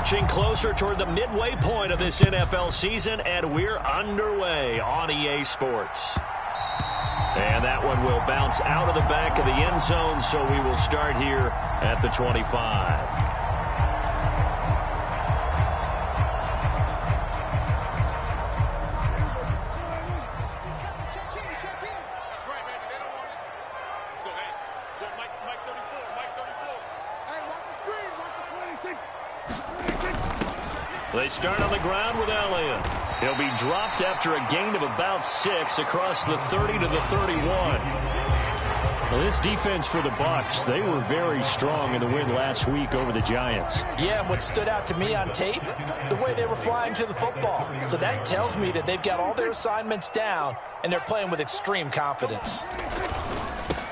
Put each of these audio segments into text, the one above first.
marching closer toward the midway point of this NFL season, and we're underway on EA Sports. And that one will bounce out of the back of the end zone, so we will start here at the 25. They start on the ground with Elliott. He'll be dropped after a gain of about 6 across the 30 to the 31. Well, this defense for the Bucks, they were very strong in the win last week over the Giants. Yeah, and what stood out to me on tape, the way they were flying to the football. So that tells me that they've got all their assignments down, and they're playing with extreme confidence.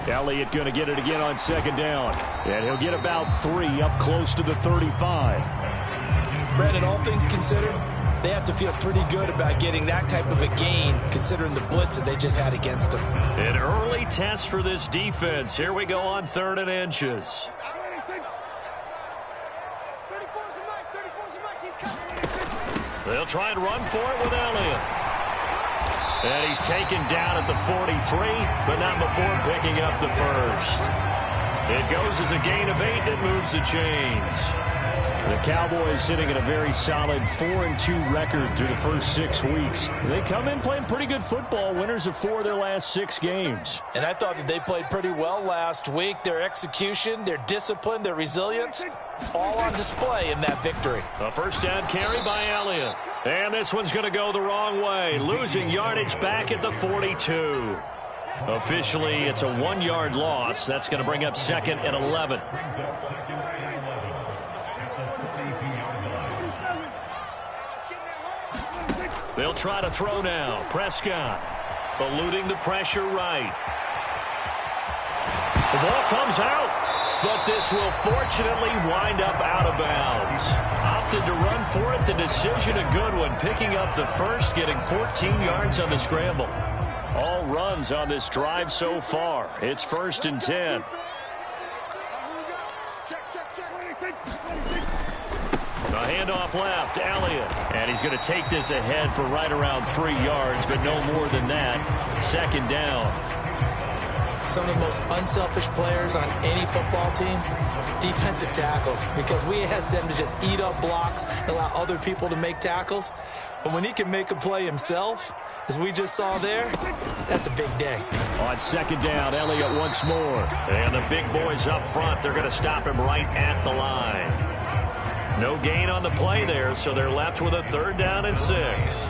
Elliott going to get it again on second down. And he'll get about 3 up close to the 35. Brandon, all things considered, they have to feel pretty good about getting that type of a gain, considering the blitz that they just had against them. An early test for this defense. Here we go on 3rd and inches. They'll try and run for it with Elliott. And he's taken down at the 43, but not before picking up the first. It goes as a gain of 8 that moves the chains. The Cowboys sitting at a very solid 4-2 record through the first 6 weeks. They come in playing pretty good football, winners of 4 of their last 6 games. And I thought that they played pretty well last week. Their execution, their discipline, their resilience, all on display in that victory. A first down carry by Elliott. And this one's going to go the wrong way, losing yardage back at the 42. Officially, it's a 1-yard loss. That's going to bring up 2nd and 11. They'll try to throw now. Prescott eluding the pressure right. The ball comes out, but this will fortunately wind up out of bounds. Opted to run for it. The decision a good one. Picking up the first, getting 14 yards on the scramble. All runs on this drive so far. It's 1st and 10. A handoff left, Elliott. And he's going to take this ahead for right around 3 yards, but no more than that. 2nd down. Some of the most unselfish players on any football team, defensive tackles, because we ask them to just eat up blocks and allow other people to make tackles. But when he can make a play himself, as we just saw there, that's a big day. On 2nd down, Elliott once more. And the big boys up front, they're going to stop him right at the line. No gain on the play there, so they're left with a 3rd down and 6.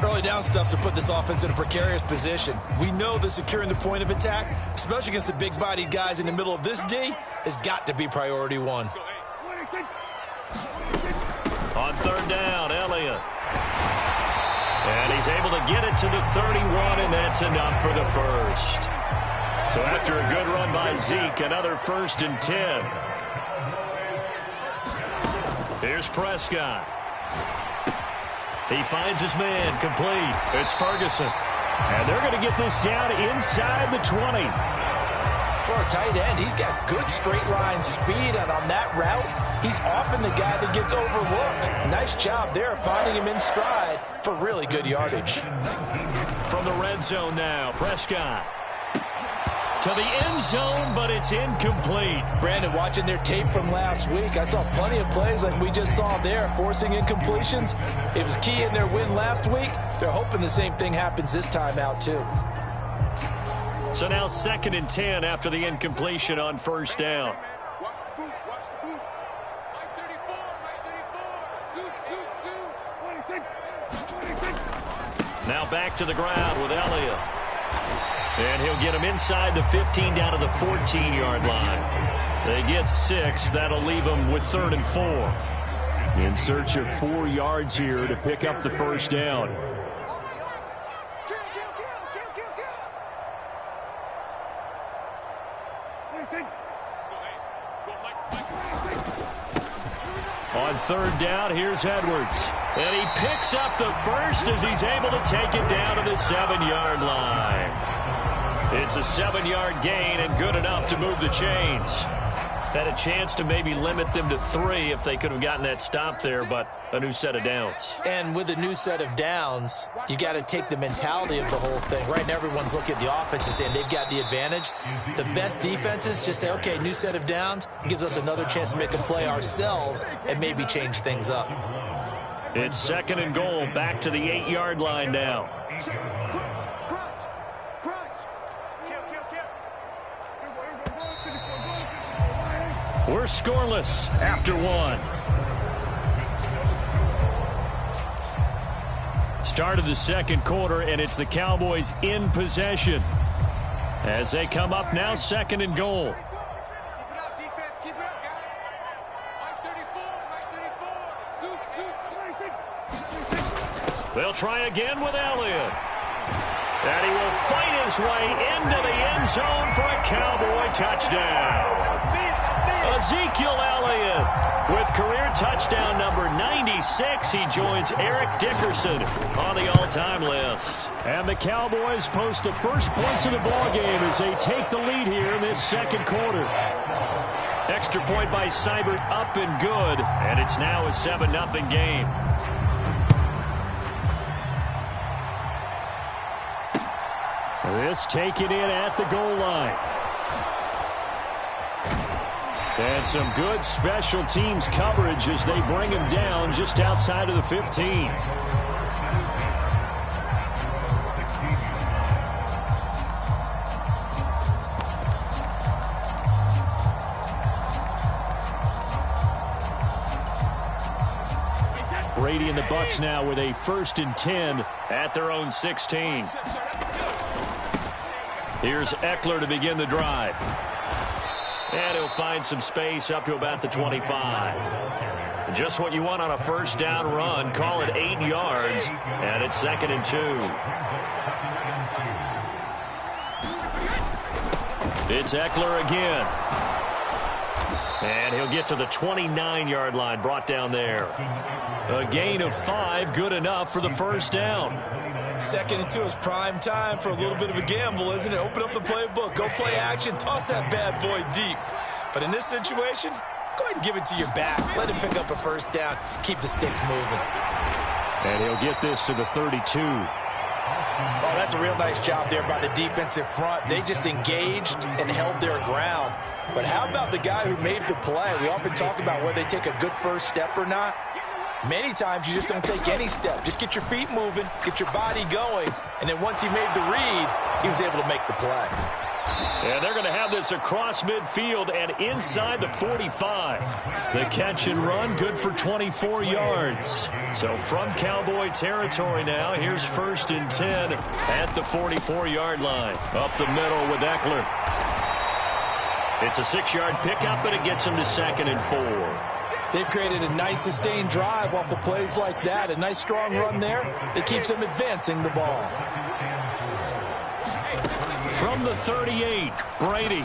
Early down stuff to put this offense in a precarious position. We know that securing the point of attack, especially against the big-bodied guys in the middle of this D, has got to be priority 1. On 3rd down, Elliott. And he's able to get it to the 31, and that's enough for the first. So after a good run by Zeke, another 1st and 10. Here's Prescott. He finds his man complete. It's Ferguson. And they're going to get this down inside the 20. For a tight end, he's got good straight line speed, and on that route, he's often the guy that gets overlooked. Nice job there finding him in stride for really good yardage. From the red zone now, Prescott. To the end zone, but it's incomplete. Brandon, watching their tape from last week, I saw plenty of plays like we just saw there, forcing incompletions. It was key in their win last week. They're hoping the same thing happens this time out, too. So now 2nd and 10 after the incompletion on 1st down. Now back to the ground with Elliott. And he'll get him inside the 15 down to the 14-yard line. They get 6. That'll leave them with 3rd and 4. In search of 4 yards here to pick up the 1st down. On 3rd down, here's Edwards. And he picks up the first as he's able to take it down to the 7-yard line. It's a 7-yard gain and good enough to move the chains. Had a chance to maybe limit them to 3 if they could have gotten that stop there, but a new set of downs. And with a new set of downs, you got to take the mentality of the whole thing. Right now, everyone's looking at the offense and saying they've got the advantage. The best defenses just say, okay, new set of downs. It gives us another chance to make a play ourselves and maybe change things up. It's 2nd and goal, back to the 8-yard line now. We're scoreless after 1. Start of the 2nd quarter, and it's the Cowboys in possession as they come up now 2nd and goal. They'll try again with Elliott. And he will fight his way into the end zone for a Cowboy touchdown. Ezekiel Elliott with career touchdown number 96. He joins Eric Dickerson on the all-time list. And the Cowboys post the first points of the ballgame as they take the lead here in this 2nd quarter. Extra point by Seibert up and good, and it's now a 7-0 game. This taken in at the goal line. And some good special teams coverage as they bring him down just outside of the 15. Brady and the Bucks now with a 1st and 10 at their own 16. Here's Eckler to begin the drive. And he'll find some space up to about the 25. Just what you want on a 1st down run. Call it 8 yards. And it's 2nd and 2. It's Eckler again. And he'll get to the 29-yard line, brought down there. A gain of 5, good enough for the 1st down. 2nd and 2 is prime time for a little bit of a gamble, isn't it? Open up the playbook, go play action, toss that bad boy deep. But in this situation, go ahead and give it to your back. Let him pick up a 1st down, keep the sticks moving. And he'll get this to the 32. Oh, that's a real nice job there by the defensive front. They just engaged and held their ground. But how about the guy who made the play? We often talk about whether they take a good 1st step or not. Many times you just don't take any step. Just get your feet moving, get your body going, and then once he made the read, he was able to make the play. And they're going to have this across midfield and inside the 45. The catch and run, good for 24 yards. So from Cowboy territory now, here's 1st and 10 at the 44-yard line. Up the middle with Eckler. It's a 6-yard pickup, and it gets him to 2nd and 4. They've created a nice sustained drive off of plays like that. A nice strong run there that keeps them advancing the ball. From the 38, Brady.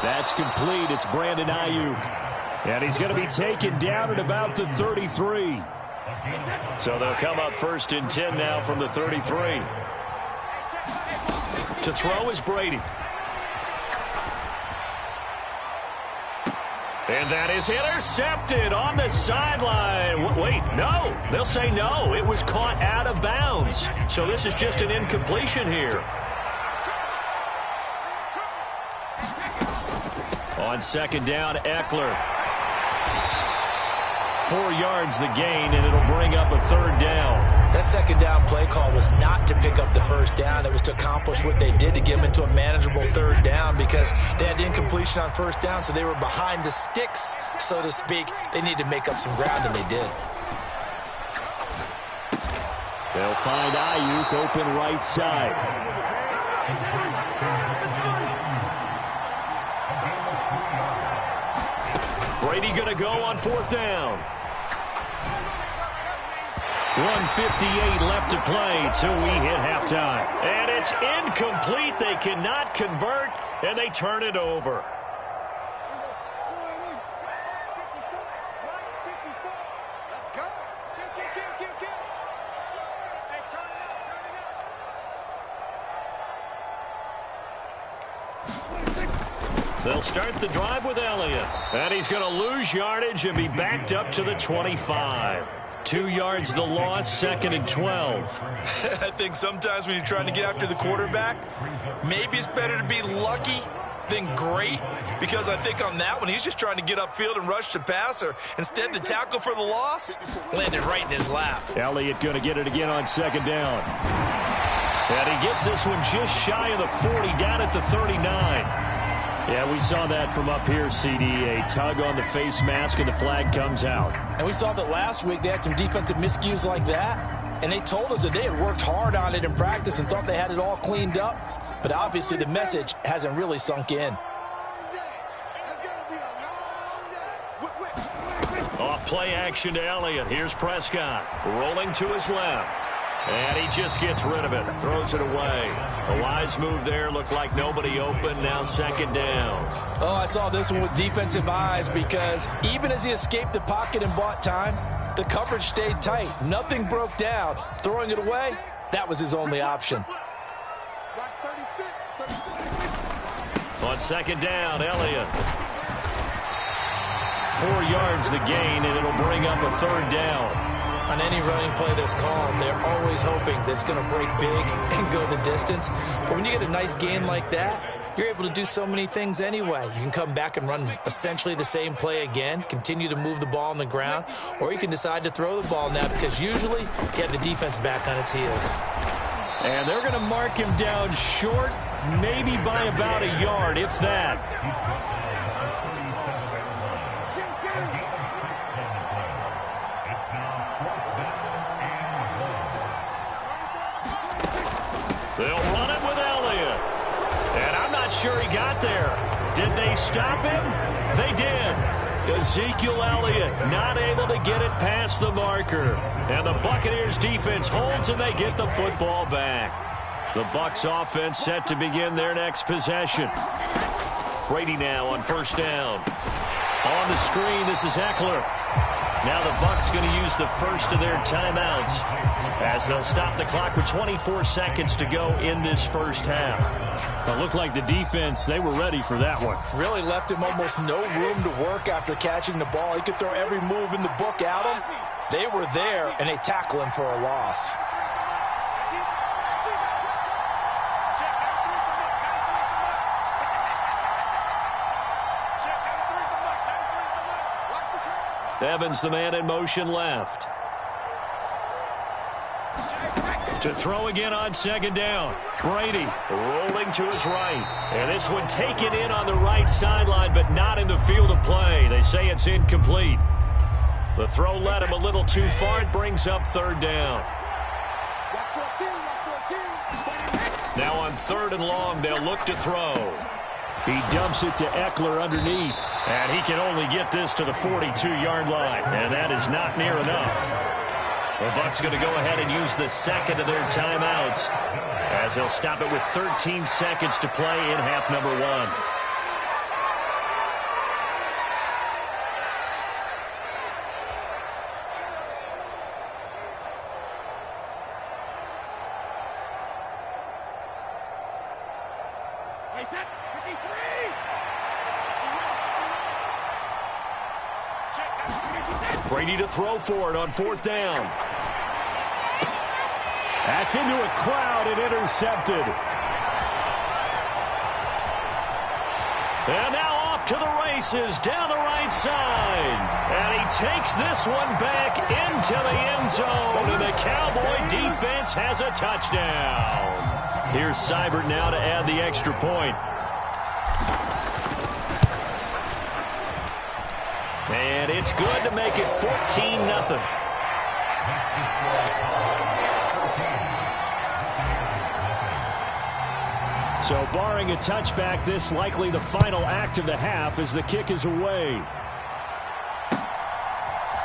That's complete. It's Brandon Ayuk. And he's going to be taken down at about the 33. So they'll come up 1st and 10 now from the 33. To throw is Brady. And that is intercepted on the sideline. Wait, no. They'll say no. It was caught out of bounds. So this is just an incompletion here. On 2nd down, Eckler. 4 yards the gain, and it'll bring up a 3rd down. That 2nd down play call was not to pick up the 1st down. It was to accomplish what they did to get them into a manageable 3rd down because they had the incompletion on 1st down, so they were behind the sticks, so to speak. They needed to make up some ground, and they did. They'll find Ayuk open right side. Brady going to go on 4th down. 1:58 left to play till we hit halftime. And it's incomplete. They cannot convert, and they turn it over. Let's go. Hey, turn it up. They'll start the drive with Elliott. And he's going to lose yardage and be backed up to the 25. 2 yards the loss, 2nd and 12. I think sometimes when you're trying to get after the quarterback, maybe it's better to be lucky than great, because I think on that one, he's just trying to get upfield and rush the passer. Instead, the tackle for the loss landed right in his lap. Elliott going to get it again on 2nd down. And he gets this one just shy of the 40, down at the 39. Yeah, we saw that from up here, CD. A tug on the face mask, and the flag comes out. And we saw that last week they had some defensive miscues like that, and they told us that they had worked hard on it in practice and thought they had it all cleaned up. But obviously the message hasn't really sunk in. Off play action to Elliott. Here's Prescott rolling to his left. And he just gets rid of it. Throws it away. A wise move there. Looked like nobody open. Now 2nd down. Oh, I saw this one with defensive eyes, because even as he escaped the pocket and bought time, the coverage stayed tight. Nothing broke down. Throwing it away, that was his only option. On 2nd down, Elliott. 4 yards the gain, and it'll bring up a 3rd down. On any running play that's called, they're always hoping that it's going to break big and go the distance. But when you get a nice gain like that, you're able to do so many things anyway. You can come back and run essentially the same play again, continue to move the ball on the ground, or you can decide to throw the ball now, because usually you have the defense back on its heels. And they're going to mark him down short, maybe by about a yard, if that. They'll run it with Elliott. And I'm not sure he got there. Did they stop him? They did. Ezekiel Elliott not able to get it past the marker. And the Buccaneers defense holds, and they get the football back. The Bucks offense set to begin their next possession. Brady now on 1st down. On the screen, this is Eckler. Now the Bucks going to use the first of their timeouts, as they'll stop the clock with 24 seconds to go in this first half. It looked like the defense, they were ready for that one. Really left him almost no room to work after catching the ball. He could throw every move in the book at him. They were there, and they tackle him for a loss. Evans, the man in motion left. To throw again on 2nd down. Brady rolling to his right. And this one taken in on the right sideline, but not in the field of play. They say it's incomplete. The throw led him a little too far. It brings up 3rd down. Now on 3rd and long, they'll look to throw. He dumps it to Eckler underneath. And he can only get this to the 42-yard line. And that is not near enough. The Bucs going to go ahead and use the 2nd of their timeouts, as they'll stop it with 13 seconds to play in half number 1. Brady to throw for it on 4th down. That's into a crowd and intercepted. And now off to the races down the right side. And he takes this one back into the end zone. And the Cowboy defense has a touchdown. Here's Seibert now to add the extra point. And it's good to make it 14-0. So barring a touchback, this likely the final act of the half as the kick is away.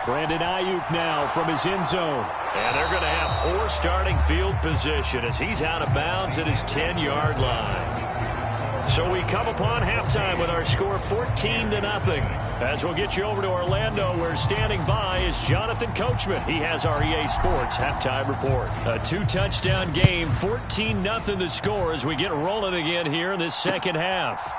Brandon Ayuk now from his end zone. And they're going to have poor starting field position as he's out of bounds at his 10-yard line. So we come upon halftime with our score 14-0. As we'll get you over to Orlando, where standing by is Jonathan Coachman. He has our EA Sports halftime report. A 2-touchdown game, 14-0 the score as we get rolling again here in this second half.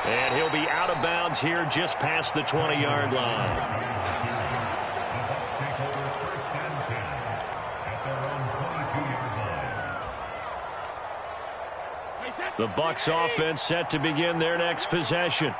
And he'll be out of bounds here just past the 20-yard line. The Bucks offense set to begin their next possession.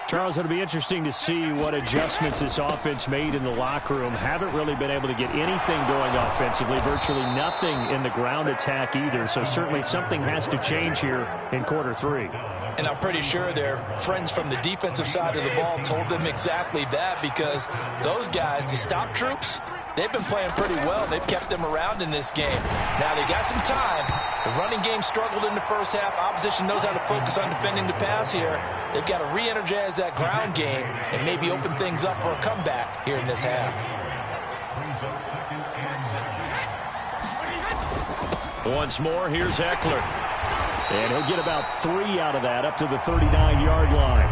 Charles, it'll be interesting to see what adjustments this offense made in the locker room. Haven't really been able to get anything going offensively, virtually nothing in the ground attack either. So certainly something has to change here in quarter three. And I'm pretty sure their friends from the defensive side of the ball told them exactly that, because those guys, the stop troops, they've been playing pretty well. They've kept them around in this game. Now they got some time. The running game struggled in the first half. Opposition knows how to focus on defending the pass here. They've got to re-energize that ground game and maybe open things up for a comeback here in this half. Once more, here's Eckler. And he'll get about 3 out of that up to the 39-yard line.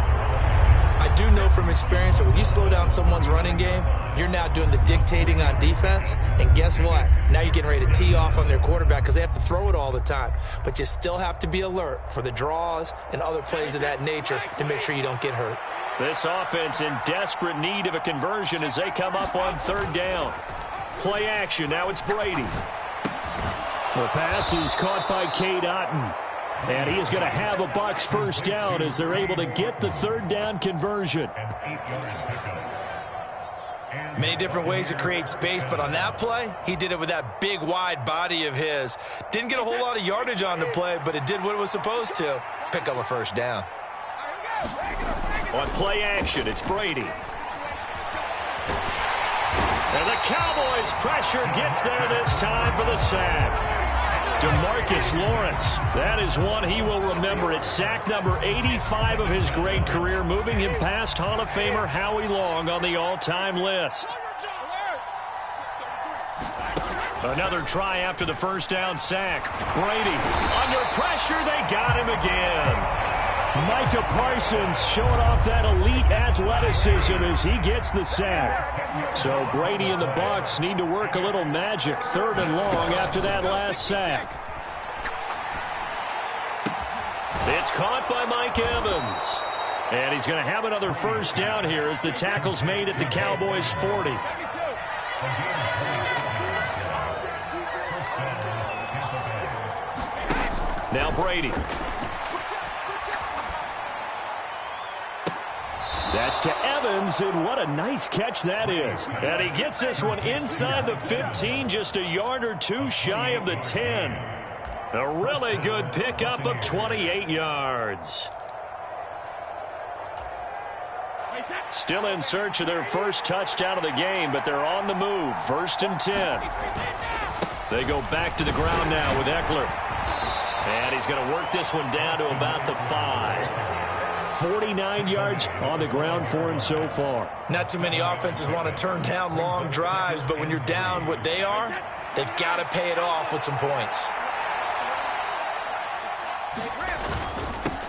I do know from experience that when you slow down someone's running game, you're now doing the dictating on defense. And guess what? Now you're getting ready to tee off on their quarterback because they have to throw it all the time. But you still have to be alert for the draws and other plays of that nature to make sure you don't get hurt. This offense in desperate need of a conversion as they come up on third down. Play action. Now it's Brady. The pass is caught by Cade Otton. And he is going to have a Bucks first down as they're able to get the third down conversion. Many different ways to create space, but on that play, he did it with that big, wide body of his. Didn't get a whole lot of yardage on the play, but it did what it was supposed to. Pick up a first down. On play action, it's Brady. And the Cowboys' pressure gets there this time for the sack. DeMarcus Lawrence, that is one he will remember. It's sack number 85 of his great career, moving him past Hall of Famer Howie Long on the all-time list. Another try after the first down sack. Brady, under pressure, they got him again. Micah Parsons showing off that elite athleticism as he gets the sack. So Brady and the Bucks need to work a little magic, third and long after that last sack. It's caught by Mike Evans. And he's going to have another first down here as the tackle's made at the Cowboys' 40. Now Brady. That's to Evans, and what a nice catch that is. And he gets this one inside the 15, just a yard or two shy of the 10. A really good pickup of 28 yards. Still in search of their first touchdown of the game, but they're on the move. 1st and 10. They go back to the ground now with Eckler. And he's going to work this one down to about the 5. 49 yards on the ground for him so far. Not too many offenses want to turn down long drives, but when you're down what they are, they've got to pay it off with some points.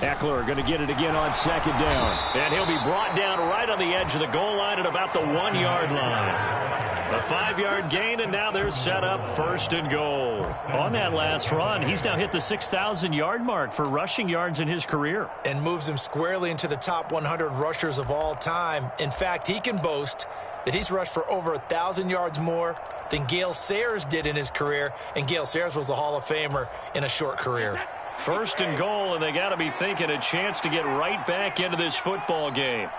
Eckler going to get it again on 2nd down. And he'll be brought down right on the edge of the goal line at about the 1-yard line. A 5-yard gain, and now they're set up 1st and goal. On that last run, he's now hit the 6,000-yard mark for rushing yards in his career. And moves him squarely into the top 100 rushers of all time. In fact, he can boast that he's rushed for over 1,000 yards more than Gale Sayers did in his career. And Gale Sayers was a Hall of Famer in a short career. 1st and goal, and they got to be thinking a chance to get right back into this football game.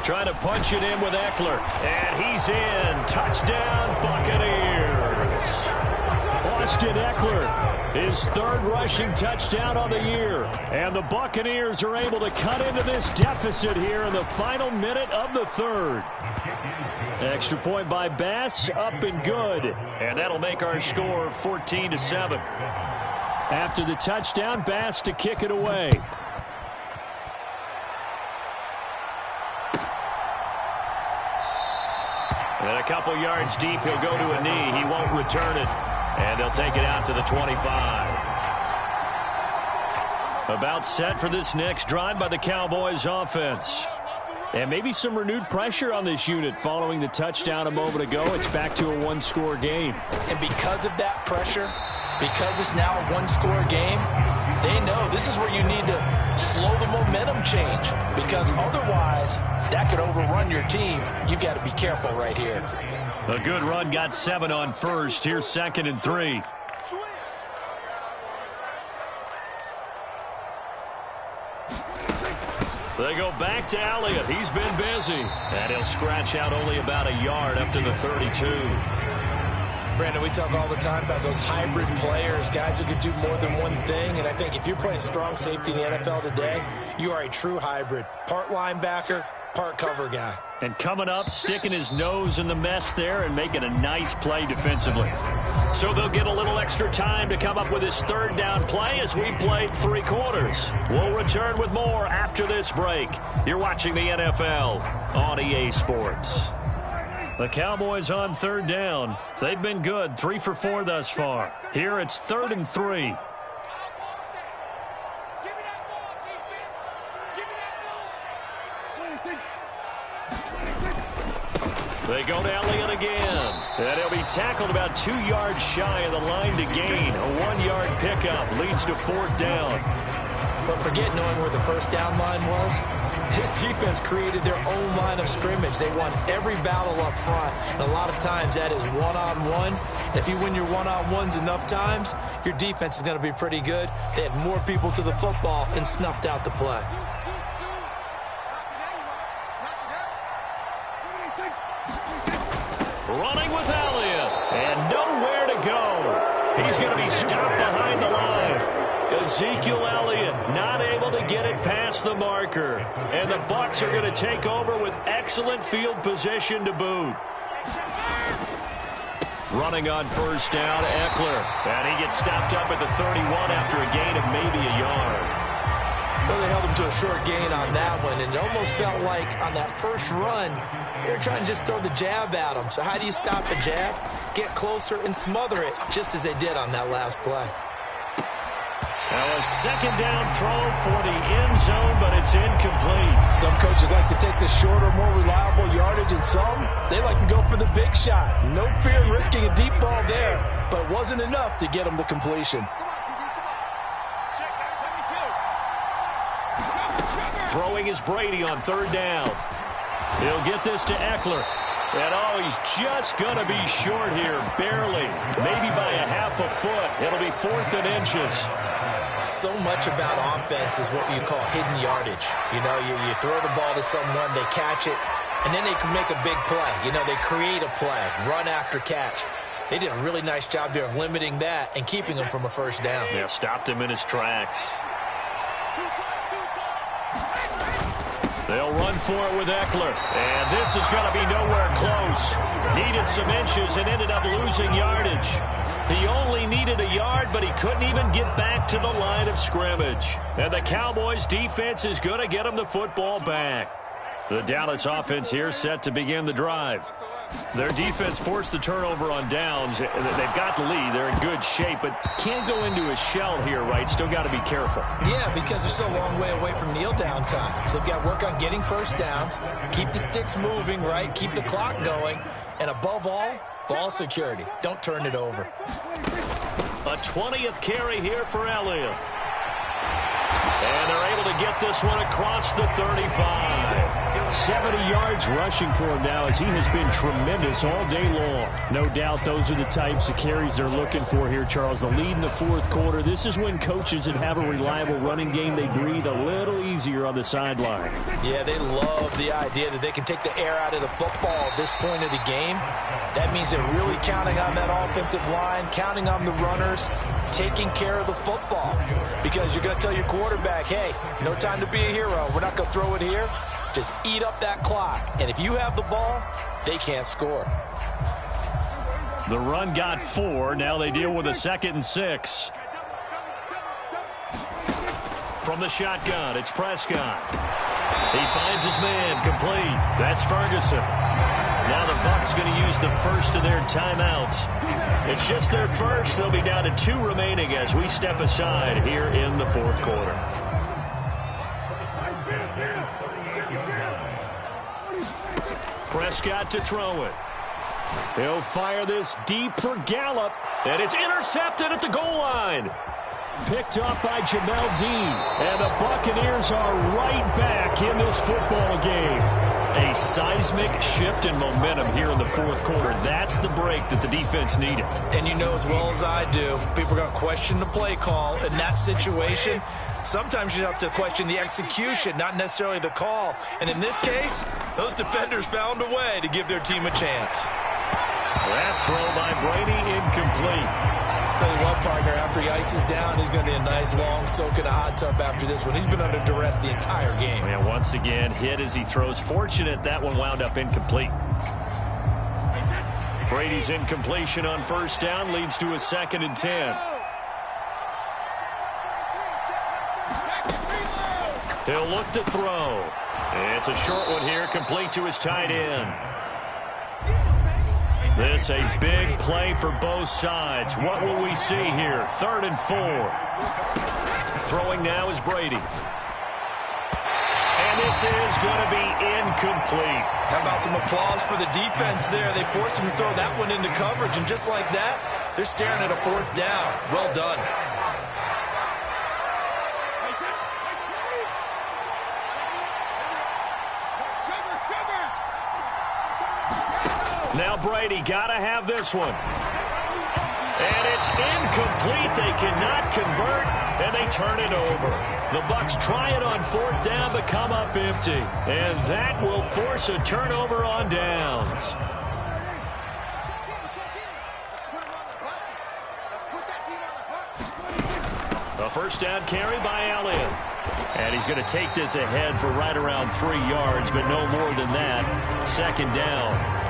Trying to punch it in with Eckler. And he's in. Touchdown, Buccaneers. Austin Eckler, his 3rd rushing touchdown on the year. And the Buccaneers are able to cut into this deficit here in the final minute of the 3rd. Extra point by Bass, up and good. And that'll make our score 14-7. After the touchdown, Bass to kick it away. And a couple yards deep, he'll go to a knee. He won't return it. And they'll take it out to the 25. About set for this next drive by the Cowboys offense. And maybe some renewed pressure on this unit following the touchdown a moment ago. It's back to a 1-score game. And because of that pressure, because it's now a 1-score game, They know this is where you need to slow the momentum change, because otherwise that could overrun your team. You've got to be careful right here. A good run got 7 on first. Here's 2nd and 3. They go back to Elliott. He's been busy. And he'll scratch out only about a yard up to the 32. Brandon, we talk all the time about those hybrid players, guys who can do more than one thing. And I think if you're playing strong safety in the NFL today, you are a true hybrid. Part linebacker, part cover guy. And coming up, sticking his nose in the mess there and making a nice play defensively. So they'll get a little extra time to come up with his 3rd down play as we played 3 quarters. We'll return with more after this break. You're watching the NFL on EA Sports. The Cowboys on 3rd down. They've been good, 3 for 4 thus far. Here it's 3rd and 3. They go to Elliott again. And he'll be tackled about 2 yards shy of the line to gain. A 1-yard pickup leads to 4th down. But forget knowing where the 1st down line was. This defense created their own line of scrimmage. They won every battle up front. And a lot of times that is one-on-one. And if you win your one-on-ones enough times, your defense is going to be pretty good. They had more people to the football and snuffed out the play. Running with Elliott. And nowhere to go. He's going to be stopped behind the line. Ezekiel Elliott not able to get it past the marker. And the Bucks are going to take over with excellent field position to boot. Running on 1st down, Eckler. And he gets stopped up at the 31 after a gain of maybe a yard. Well, they held him to a short gain on that one, and it almost felt like on that first run, they were trying to just throw the jab at him. So how do you stop a jab? Get closer and smother it, just as they did on that last play. Now a 2nd down throw for the end zone, but it's incomplete. Some coaches like to take the shorter, more reliable yardage, and some, they like to go for the big shot. No fear in risking a deep ball there, but it wasn't enough to get them the completion. Throwing is Brady on 3rd down. He'll get this to Eckler. And, oh, he's just going to be short here, barely. Maybe by a half a foot. It'll be 4th and inches. So much about offense is what you call hidden yardage. You know, you throw the ball to someone, they catch it, and then they can make a big play. You know, they create a play, run after catch. They did a really nice job there of limiting that and keeping him from a 1st down. Yeah, stopped him in his tracks. They'll run for it with Eckler. And this is going to be nowhere close. Needed some inches and ended up losing yardage. He only needed a yard, but he couldn't even get back to the line of scrimmage. And the Cowboys' defense is going to get him the football back. The Dallas offense here set to begin the drive. Their defense forced the turnover on downs. They've got the lead. They're in good shape, but can't go into a shell here, right? Still got to be careful. Yeah, because they're still a long way away from kneel down time. So they've got to work on getting 1st downs, keep the sticks moving, right? Keep the clock going, and above all, ball security. Don't turn it over. A 20th carry here for Elliott. And they're able to get this one across the 35. 70 yards rushing for him now as he has been tremendous all day long. No doubt those are the types of carries they're looking for here, Charles. The lead in the 4th quarter. This is when coaches that have a reliable running game, they breathe a little easier on the sideline. Yeah, they love the idea that they can take the air out of the football at this point of the game. That means they're really counting on that offensive line, counting on the runners, taking care of the football. Because you're going to tell your quarterback, hey, no time to be a hero. We're not going to throw it here. Just eat up that clock. And if you have the ball, they can't score. The run got 4. Now they deal with a 2nd and 6. From the shotgun, it's Prescott. He finds his man, complete. That's Ferguson. Now the Bucks going to use the first of their timeouts. It's just their first. They'll be down to 2 remaining as we step aside here in the 4th quarter. Prescott to throw it. He'll fire this deep for Gallup, and it's intercepted at the goal line. Picked up by Jamel Dean. And the Buccaneers are right back in this football game. A seismic shift in momentum here in the fourth quarter. That's the break that the defense needed. And you know as well as I do, people are going to question the play call in that situation. Sometimes you have to question the execution, not necessarily the call. And in this case, those defenders found a way to give their team a chance. That throw by Brady incomplete. Tell you what, partner, after he ices down, he's going to be a nice long soak in a hot tub after this one. He's been under duress the entire game. And once again, hit as he throws. Fortunate that one wound up incomplete. Brady's incompletion on first down leads to a 2nd and 10. He'll look to throw. It's a short one here, complete to his tight end. This a big play for both sides. What will we see here? 3rd and 4. Throwing now is Brady. And this is going to be incomplete. How about some applause for the defense there? They forced him to throw that one into coverage, and just like that, they're staring at a 4th down. Well done. Now Brady got to have this one. And it's incomplete. They cannot convert, and they turn it over. The Bucks try it on 4th down, but come up empty. And that will force a turnover on downs. A 1st down carry by Elliott. And he's going to take this ahead for right around 3 yards, but no more than that. 2nd down.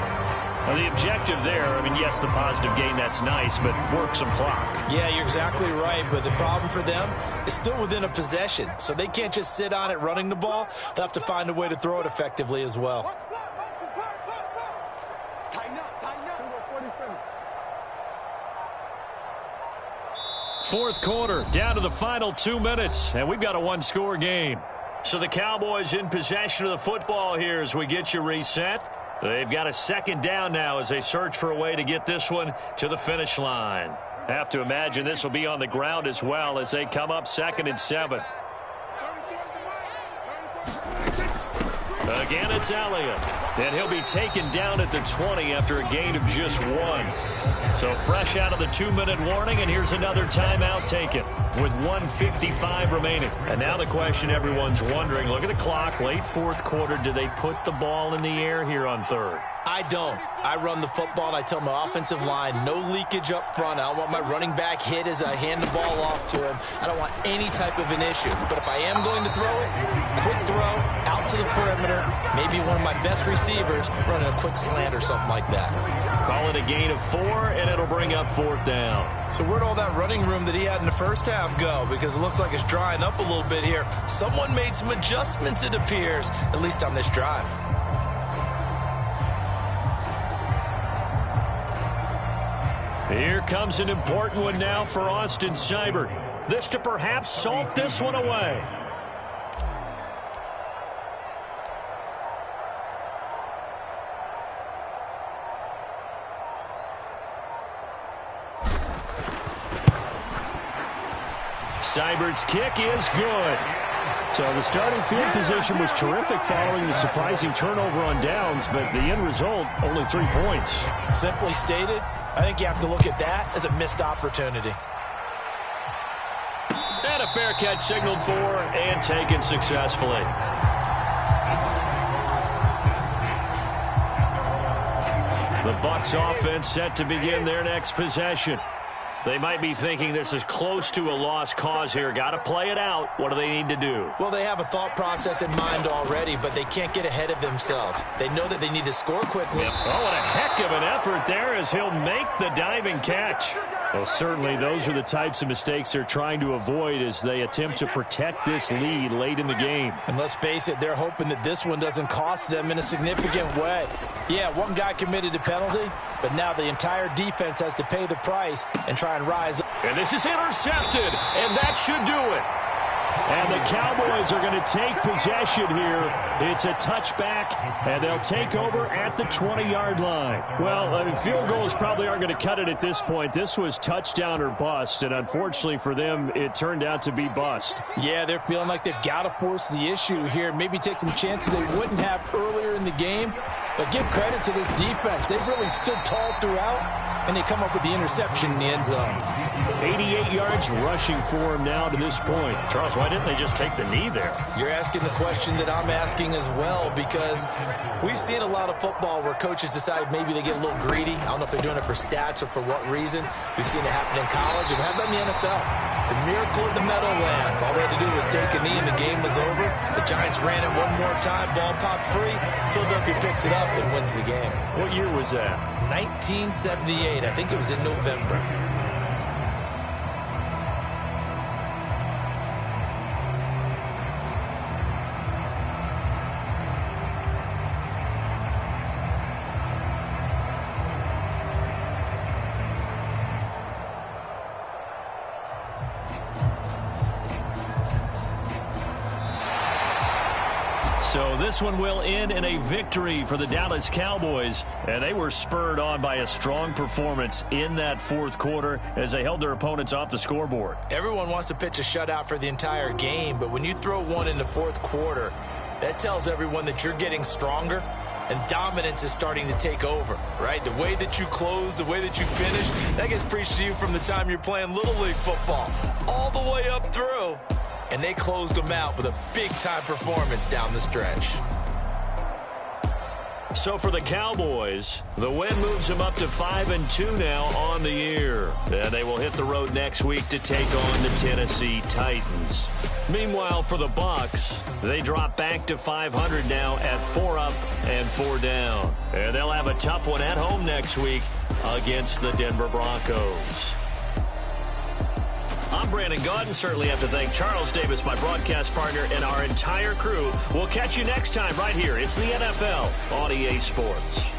Well, the objective there, I mean, yes, the positive gain, that's nice, but work some clock. Yeah, you're exactly right, but the problem for them is still within a possession, so they can't just sit on it running the ball. They'll have to find a way to throw it effectively as well. Tighten up, tighten up. 47. 4th quarter, down to the final 2 minutes, and we've got a 1-score game. So the Cowboys in possession of the football here as we get you reset. They've got a 2nd down now as they search for a way to get this one to the finish line. Have to imagine this will be on the ground as well as they come up 2nd and 7. Again, it's Elliott. And he'll be taken down at the 20 after a gain of just 1. So fresh out of the 2-minute warning, and here's another timeout taken with 1:55 remaining. And now the question everyone's wondering, look at the clock, late 4th quarter, do they put the ball in the air here on 3rd? I don't. I run the football, and I tell my offensive line, no leakage up front. I don't want my running back hit as I hand the ball off to him. I don't want any type of an issue. But if I am going to throw it, quick throw, out to the perimeter, maybe one of my best receivers running a quick slant or something like that. Call it a gain of 4, and it'll bring up 4th down. So where'd all that running room that he had in the first half go? Because it looks like it's drying up a little bit here. Someone made some adjustments, it appears, at least on this drive. Here comes an important one now for Austin Seibert. This to perhaps salt this one away. Seibert's kick is good. So the starting field position was terrific following the surprising turnover on downs, but the end result, only 3 points. Simply stated, I think you have to look at that as a missed opportunity. And a fair catch signaled for and taken successfully. The Bucks offense set to begin their next possession. They might be thinking this is close to a lost cause here. Got to play it out. What do they need to do? Well, they have a thought process in mind already, but they can't get ahead of themselves. They know that they need to score quickly. Yep. Oh, and a heck of an effort there as he'll make the diving catch. Well, certainly those are the types of mistakes they're trying to avoid as they attempt to protect this lead late in the game. And let's face it, they're hoping that this one doesn't cost them in a significant way. Yeah, one guy committed a penalty, but now the entire defense has to pay the price and try and rise up. And this is intercepted, and that should do it. And the Cowboys are going to take possession here. It's a touchback, and they'll take over at the 20-yard line. Well, I mean, field goals probably aren't going to cut it at this point. This was touchdown or bust, and unfortunately for them, it turned out to be bust. Yeah, they're feeling like they've got to force the issue here. Maybe take some chances they wouldn't have earlier in the game. But give credit to this defense. They've really stood tall throughout, and they come up with the interception in the end zone. 88 yards rushing for him now to this point. Charles, why didn't they just take the knee there? You're asking the question that I'm asking as well, because we've seen a lot of football where coaches decide maybe they get a little greedy. I don't know if they're doing it for stats or for what reason. We've seen it happen in college, and how about in the NFL? The miracle of the Meadowlands. All they had to do was take a knee, and the game was over. The Giants ran it one more time. Ball popped free. Philadelphia picks it up and wins the game. What year was that? 1978. I think it was in November. So this one will end in a victory for the Dallas Cowboys, and they were spurred on by a strong performance in that fourth quarter as they held their opponents off the scoreboard. Everyone wants to pitch a shutout for the entire game, but when you throw one in the fourth quarter, that tells everyone that you're getting stronger and dominance is starting to take over, right? The way that you close, the way that you finish, that gets preached to you from the time you're playing Little League football all the way up through. And they closed them out with a big-time performance down the stretch. So for the Cowboys, the win moves them up to 5-2 now on the year. And they will hit the road next week to take on the Tennessee Titans. Meanwhile, for the Bucks, they drop back to 500 now at 4 up and 4 down. And they'll have a tough one at home next week against the Denver Broncos. I'm Brandon Gaudin. Certainly have to thank Charles Davis, my broadcast partner, and our entire crew. We'll catch you next time right here. It's the NFL on EA Sports.